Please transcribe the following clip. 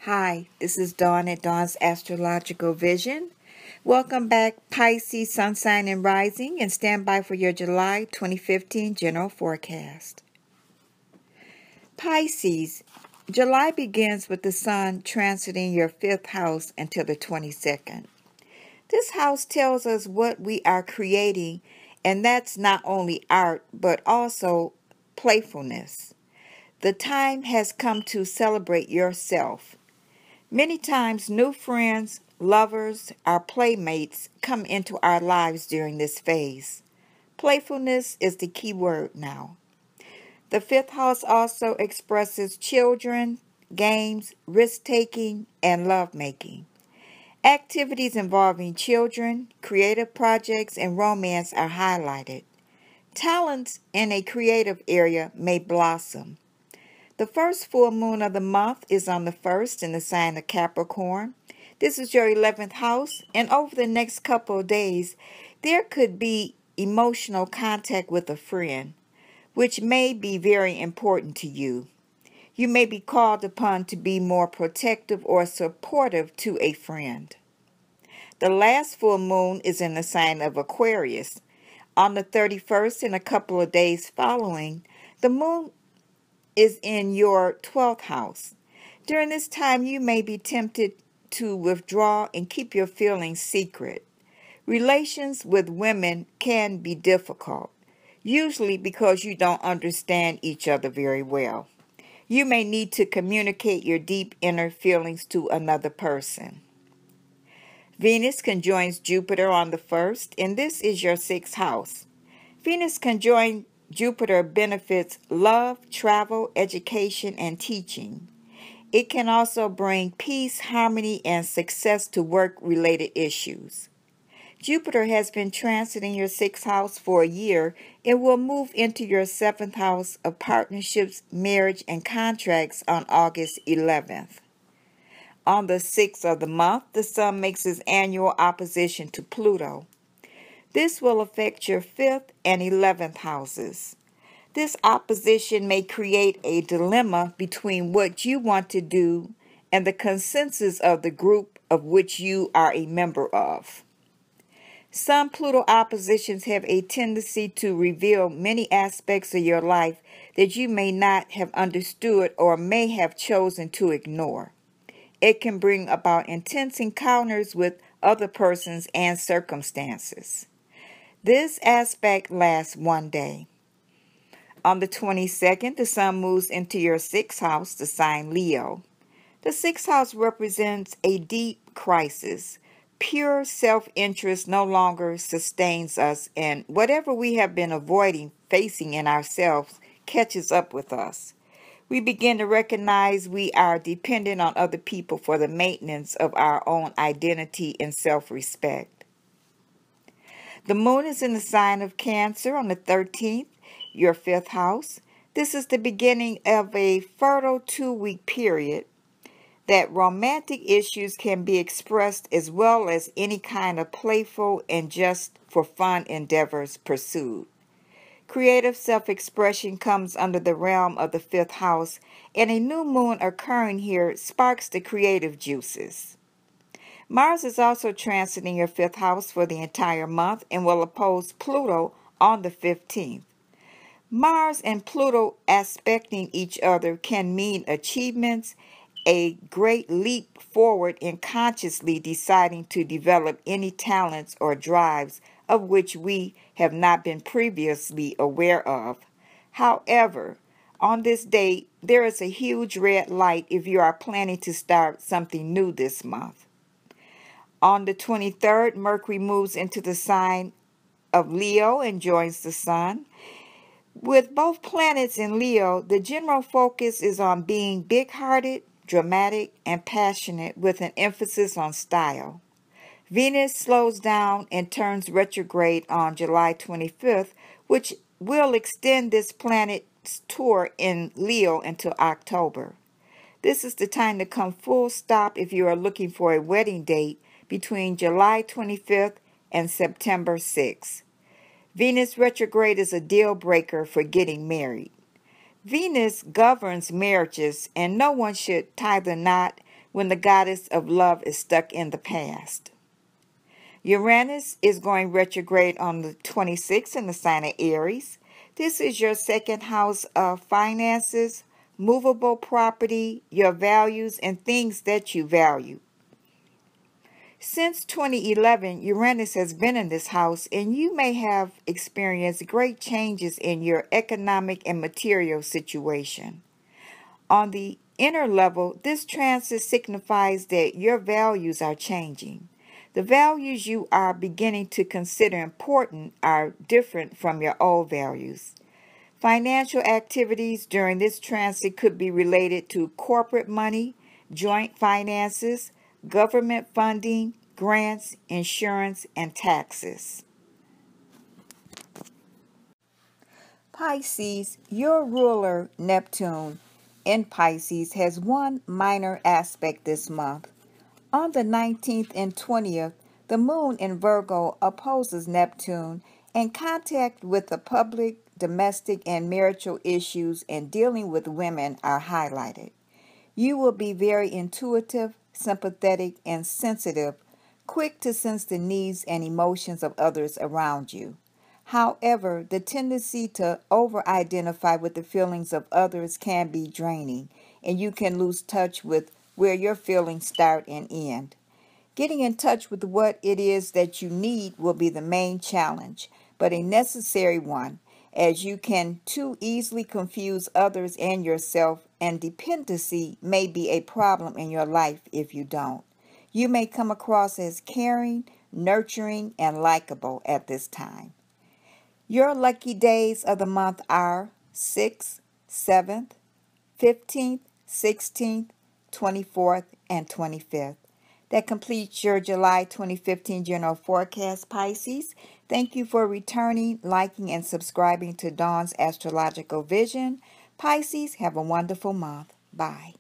Hi, this is Dawn at Dawn's Astrological Vision. Welcome back, Pisces, Sun Sign, and Rising, and stand by for your July 2015 general forecast. Pisces, July begins with the Sun transiting your 5th house until the 22nd. This house tells us what we are creating, and that's not only art, but also playfulness. The time has come to celebrate yourself. Many times, new friends, lovers, our playmates come into our lives during this phase. Playfulness is the key word now. The 5th house also expresses children, games, risk-taking, and love-making. Activities involving children, creative projects, and romance are highlighted. Talents in a creative area may blossom. The first full moon of the month is on the 1st in the sign of Capricorn. This is your 11th house, and over the next couple of days, there could be emotional contact with a friend, which may be very important to you. You may be called upon to be more protective or supportive to a friend. The last full moon is in the sign of Aquarius. On the 31st and a couple of days following, the moon is in your 12th house. During this time, you may be tempted to withdraw and keep your feelings secret. Relations with women can be difficult, usually because you don't understand each other very well. You may need to communicate your deep inner feelings to another person. Venus conjoins Jupiter on the 1st, and this is your 6th house. Venus conjoined Jupiter benefits love, travel, education, and teaching. It can also bring peace, harmony, and success to work-related issues. Jupiter has been transiting your 6th house for a year and will move into your 7th house of partnerships, marriage, and contracts on August 11th. On the 6th of the month, the Sun makes its annual opposition to Pluto. This will affect your 5th and 11th houses. This opposition may create a dilemma between what you want to do and the consensus of the group of which you are a member of. Some Pluto oppositions have a tendency to reveal many aspects of your life that you may not have understood or may have chosen to ignore. It can bring about intense encounters with other persons and circumstances. This aspect lasts one day. On the 22nd, the Sun moves into your 6th house, the sign Leo. The 6th house represents a deep crisis. Pure self-interest no longer sustains us, and whatever we have been avoiding facing in ourselves catches up with us. We begin to recognize we are dependent on other people for the maintenance of our own identity and self-respect. The moon is in the sign of Cancer on the 13th, your 5th house. This is the beginning of a fertile 2-week period that romantic issues can be expressed as well as any kind of playful and just for fun endeavors pursued. Creative self-expression comes under the realm of the 5th house, and a new moon occurring here sparks the creative juices. Mars is also transiting your 5th house for the entire month and will oppose Pluto on the 15th. Mars and Pluto aspecting each other can mean achievements, a great leap forward in consciously deciding to develop any talents or drives of which we have not been previously aware of. However, on this date, there is a huge red light if you are planning to start something new this month. On the 23rd, Mercury moves into the sign of Leo and joins the Sun. With both planets in Leo, the general focus is on being big-hearted, dramatic, and passionate with an emphasis on style. Venus slows down and turns retrograde on July 25th, which will extend this planet's tour in Leo until October. This is the time to come full stop if you are looking for a wedding date between July 25th and September 6th. Venus retrograde is a deal breaker for getting married. Venus governs marriages, and no one should tie the knot, when the goddess of love is stuck in the past. Uranus is going retrograde on the 26th in the sign of Aries. This is your second house of finances, movable property, your values, and things that you value. Since 2011, Uranus has been in this house, and you may have experienced great changes in your economic and material situation. On the inner level, this transit signifies that your values are changing. The values you are beginning to consider important are different from your old values. Financial activities during this transit could be related to corporate money, joint finances, government funding, grants, insurance, and taxes. Pisces, your ruler Neptune in Pisces has one minor aspect this month. On the 19th and 20th, the moon in Virgo opposes Neptune, and contact with the public, domestic, and marital issues and dealing with women are highlighted. You will be very intuitive, sympathetic, and sensitive, quick to sense the needs and emotions of others around you. However, the tendency to over-identify with the feelings of others can be draining, and you can lose touch with where your feelings start and end. Getting in touch with what it is that you need will be the main challenge, but a necessary one, as you can too easily confuse others and yourself, and dependency may be a problem in your life if you don't. You may come across as caring, nurturing, and likable at this time. Your lucky days of the month are 6th, 7th, 15th, 16th, 24th, and 25th. That completes your July 2015 general forecast, Pisces. Thank you for returning, liking, and subscribing to Dawn's Astrological Vision. Pisces, have a wonderful month. Bye.